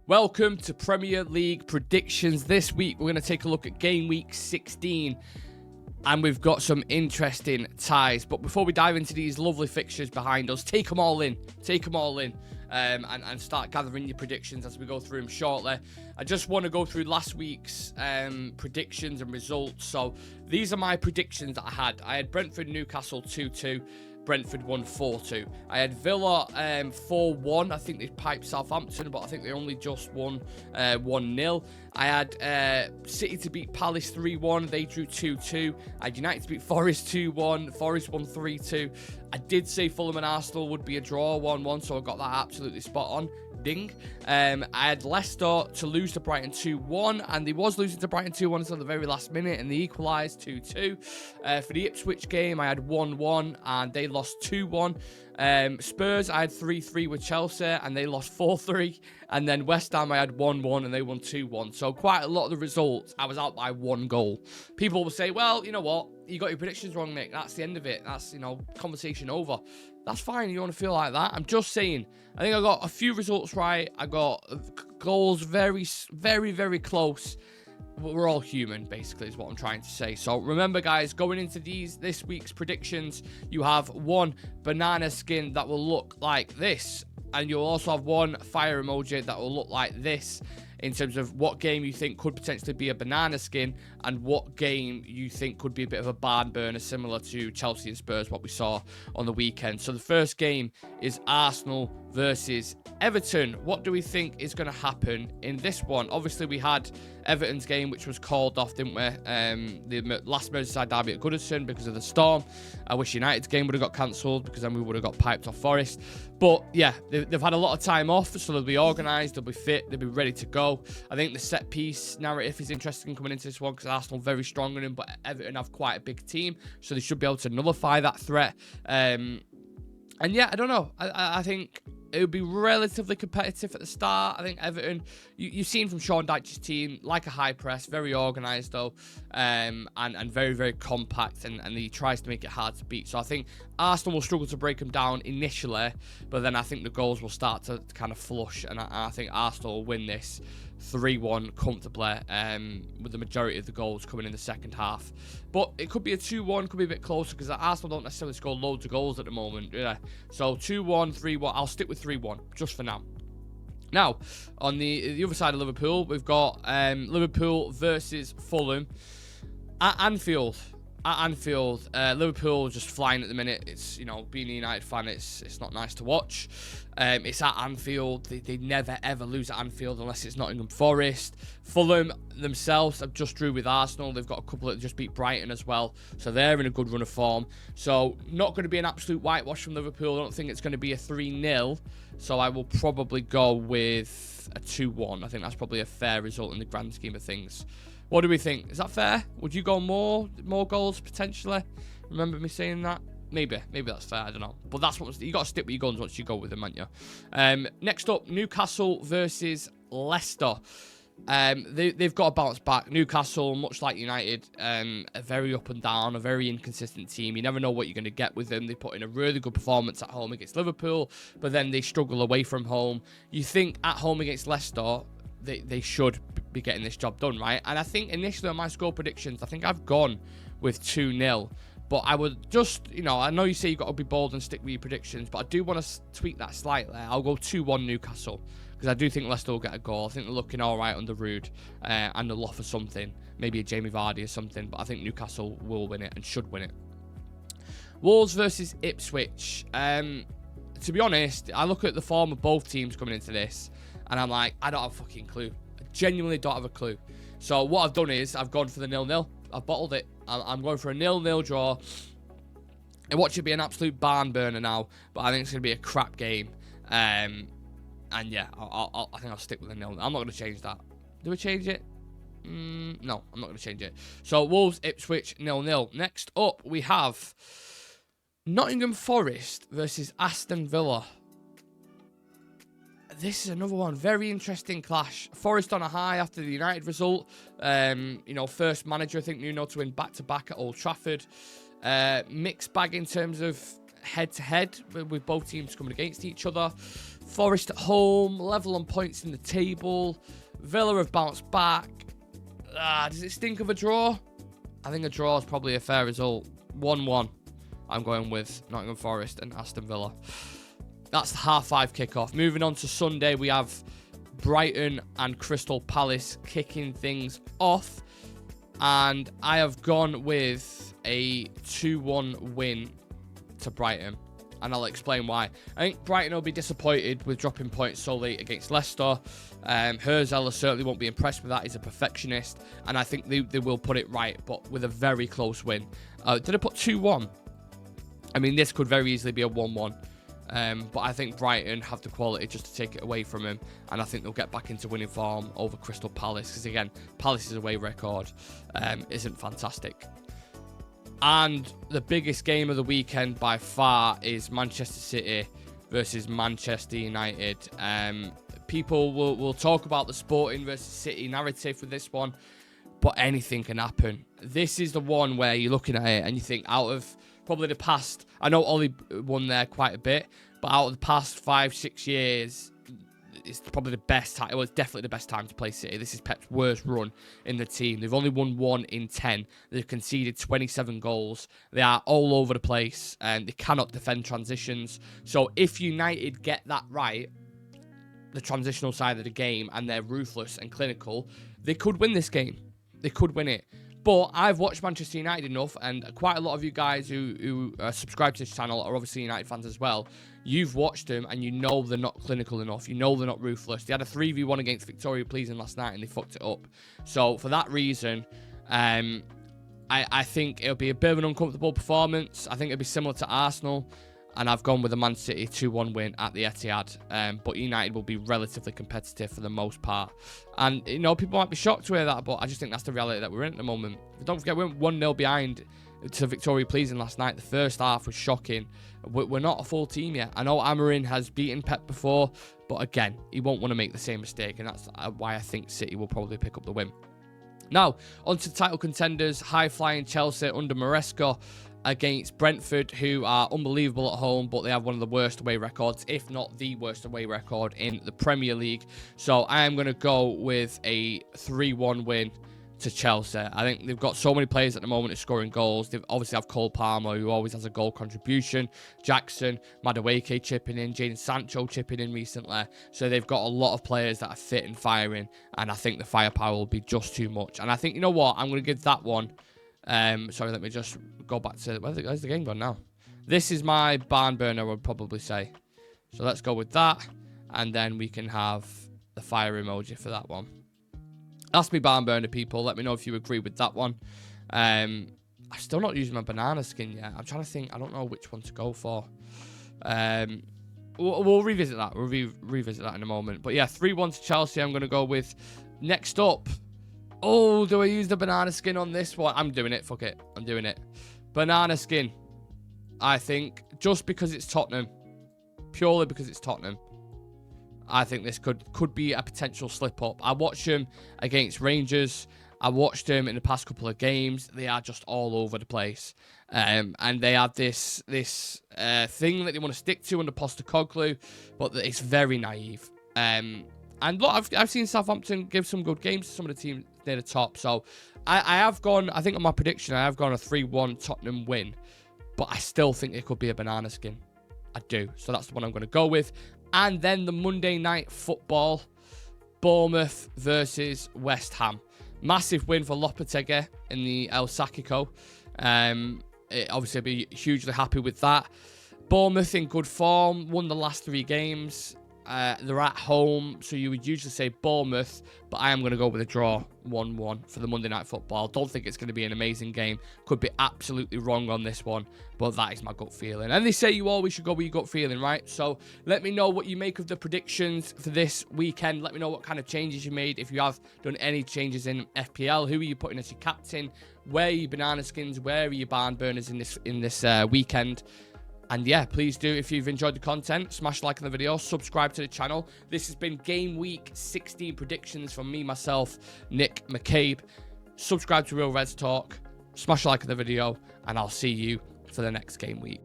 Welcome to Premier League predictions. This week, we're going to take a look at game week 16, and we've got some interesting ties. But before we dive into these lovely fixtures behind us, take them all in, and start gathering your predictions as we go through them shortly. I just want to go through last week's predictions and results. So these are my predictions that I had. I had Brentford, Newcastle 2-2. Brentford won 4-2. I had Villa 4-1. I think they piped Southampton, but I think they only just won 1-0. I had City to beat Palace 3-1. They drew 2-2. I had United to beat Forest 2-1. Forest won 3-2. I did say Fulham and Arsenal would be a draw 1-1, so I got that absolutely spot on. Ding. I had Leicester to lose to Brighton 2-1, and they was losing to Brighton 2-1 until the very last minute, and they equalised 2-2. For the Ipswich game, I had 1-1, and they lost 2-1. Spurs, I had 3-3 with Chelsea, and they lost 4-3. And then West Ham, I had 1-1, and they won 2-1. So quite a lot of the results, I was out by 1 goal. People will say, well, you know what? You got your predictions wrong, Nick. That's the end of it. That's, conversation over. That's fine. You want to feel like that. I'm just saying. I think I got a few results right. I got goals very, very, very close. But we're all human, basically, is what I'm trying to say. So remember, guys, going into this week's predictions, you have one banana skin that will look like this. And you'll also have one fire emoji that will look like this, in terms of what game you think could potentially be a banana skin and what game you think could be a bit of a barn burner, similar to Chelsea and Spurs, what we saw on the weekend. So the first game is Arsenal versus Everton. What do we think is going to happen in this one? Obviously, we had Everton's game, which was called off, didn't we? The last Merseyside derby at Goodison because of the storm. I wish United's game would have got cancelled, because then we would have got piped off Forest. But yeah, they've had a lot of time off, so they'll be organised, they'll be fit, they'll be ready to go. I think the set piece narrative is interesting coming into this one, because Arsenal are very strong in them, but Everton have quite a big team, so they should be able to nullify that threat. And yeah, I don't know. I think it would be relatively competitive at the start. I think Everton, you've seen from Sean Dyche's team, like a high press, very organised though, and very, very compact, and he tries to make it hard to beat. So I think Arsenal will struggle to break them down initially, but then I think the goals will start to kind of flush, and I think Arsenal will win this 3-1 comfortably, with the majority of the goals coming in the second half. But it could be a 2-1, could be a bit closer, because Arsenal don't necessarily score loads of goals at the moment. Yeah. So 2-1, 3-1. I'll stick with 3-1 just for now. Now, on the other side of Liverpool, we've got Liverpool versus Fulham at Anfield. Liverpool just flying at the minute. It's, being a United fan, it's not nice to watch. It's at Anfield. They never ever lose at Anfield unless it's Nottingham Forest. Fulham themselves have just drew with Arsenal. They've got a couple that just beat Brighton as well, so they're in a good run of form. So not going to be an absolute whitewash from Liverpool. I don't think it's going to be a 3-0. So I will probably go with a 2-1. I think that's probably a fair result in the grand scheme of things. What do we think? Is that fair? Would you go more goals potentially? Remember me saying that? Maybe that's fair. I don't know. But that's what you got to stick with your guns once you go with them, haven't you? Next up, Newcastle versus Leicester. They've got to bounce back. Newcastle, much like United, a very up and down, a very inconsistent team. You never know what you're going to get with them. They put in a really good performance at home against Liverpool, but then they struggle away from home. You think at home against Leicester, they should be getting this job done, right? And I think initially on my score predictions, I think I've gone with 2-0. But I would just, I know you say you've got to be bold and stick with your predictions, but I do want to tweak that slightly. I'll go 2-1 Newcastle, because I do think Leicester will get a goal. I think they're looking all right under Rude, and they'll offer something, maybe a Jamie Vardy or something, but I think Newcastle will win it and should win it. Wolves versus Ipswich. To be honest, I look at the form of both teams coming into this, and I'm like, I don't have a fucking clue. I genuinely don't have a clue. So what I've done is I've gone for the 0-0. I've bottled it. I'm going for a 0-0 draw. I watch it be an absolute barn burner now, but I think it's going to be a crap game. And yeah, I think I'll stick with the 0-0. I'm not going to change that. Do we change it? No, I'm not going to change it. So Wolves, Ipswich, 0-0. Next up, we have Nottingham Forest versus Aston Villa. This is another one. Very interesting clash. Forest on a high after the United result. First manager, I think, Nuno to win back-to-back at Old Trafford. Mixed bag in terms of head-to-head with both teams coming against each other. Forest at home, level on points in the table. Villa have bounced back. Does it stink of a draw? I think a draw is probably a fair result. 1-1. I'm going with Nottingham Forest and Aston Villa. That's the 5:30 kickoff. Moving on to Sunday, we have Brighton and Crystal Palace kicking things off. And I have gone with a 2-1 win to Brighton. And I'll explain why. I think Brighton will be disappointed with dropping points so late against Leicester. Herzl certainly won't be impressed with that. He's a perfectionist. And I think they will put it right, but with a very close win. Did I put 2-1? I mean, this could very easily be a 1-1. But I think Brighton have the quality just to take it away from him. And I think they'll get back into winning form over Crystal Palace. Because, again, Palace's away record isn't fantastic. And the biggest game of the weekend by far is Manchester City versus Manchester United. People will talk about the Sporting versus City narrative with this one, but anything can happen. This is the one where you're looking at it and you think out of probably the past, I know Ollie won there quite a bit, but out of the past 5-6 years, it's probably the best time. Well, it's definitely the best time to play City. This is Pep's worst run in the team. They've only won 1 in 10. They've conceded 27 goals. They are all over the place, and they cannot defend transitions. So if United get that right, the transitional side of the game, and they're ruthless and clinical, they could win this game. They could win it. But I've watched Manchester United enough, and quite a lot of you guys who subscribe to this channel are obviously United fans as well. You've watched them, and you know they're not clinical enough. You know they're not ruthless. They had a 3v1 against Victoria Pleasing last night, and they fucked it up. So for that reason, I think it'll be a bit of an uncomfortable performance. I think it'll be similar to Arsenal, and I've gone with a Man City 2-1 win at the Etihad. But United will be relatively competitive for the most part. And, you know, people might be shocked to hear that, but I just think that's the reality that we're in at the moment. Don't forget, we went 1-0 behind to Victoria Pleasing last night. The first half was shocking. We're not a full team yet. I know Amarin has beaten Pep before, but again, he won't want to make the same mistake, and that's why I think City will probably pick up the win. Now, on to title contenders, high-flying Chelsea under Maresca against Brentford, who are unbelievable at home, but they have one of the worst away records, if not the worst away record in the Premier League. So I am going to go with a 3-1 win to Chelsea. I think they've got so many players at the moment who are scoring goals. They obviously have Cole Palmer, who always has a goal contribution. Jackson, Madueke chipping in. Jadon Sancho chipping in recently. So they've got a lot of players that are fit and firing. And I think the firepower will be just too much. And I think, you know what? I'm going to give that one. Sorry, let me just go back to... Where's the game gone now? This is my barn burner, I would probably say. So let's go with that. And then we can have the fire emoji for that one. That's me barn burner, people. Let me know if you agree with that one. I'm still not using my banana skin yet. I'm trying to think. I don't know which one to go for. We'll revisit that. We'll revisit that in a moment. But yeah, 3-1 to Chelsea. I'm going to go with. Next up. Oh, do I use the banana skin on this one? I'm doing it. Fuck it. I'm doing it. Banana skin. I think just because it's Tottenham. Purely because it's Tottenham. I think this could be a potential slip-up. I watched them against Rangers. I watched them in the past couple of games. They are just all over the place. And they have this thing that they want to stick to under Postecoglou, but it's very naive. And look, I've seen Southampton give some good games to some of the teams near the top. So I have gone, I think on my prediction, I have gone a 3-1 Tottenham win. But I still think it could be a banana skin. I do. So that's the one I'm going to go with. And then the Monday night football, Bournemouth versus West Ham. Massive win for Lopetegui in the El Sacico. Obviously, I'll be hugely happy with that. Bournemouth in good form, won the last 3 games. They're at home, so you would usually say Bournemouth, but I am going to go with a draw, 1-1 for the Monday Night Football. Don't think it's going to be an amazing game. Could be absolutely wrong on this one, but that is my gut feeling. And they say you always should go with your gut feeling, right? So let me know what you make of the predictions for this weekend. Let me know what kind of changes you made. If you have done any changes in FPL, who are you putting as your captain? Where are your banana skins? Where are your barn burners in this weekend? And yeah, please do, if you've enjoyed the content, smash like on the video, subscribe to the channel. This has been Game Week 16 predictions from me, myself, Nick McCabe. Subscribe to Real Reds Talk, smash like on the video, and I'll see you for the next game week.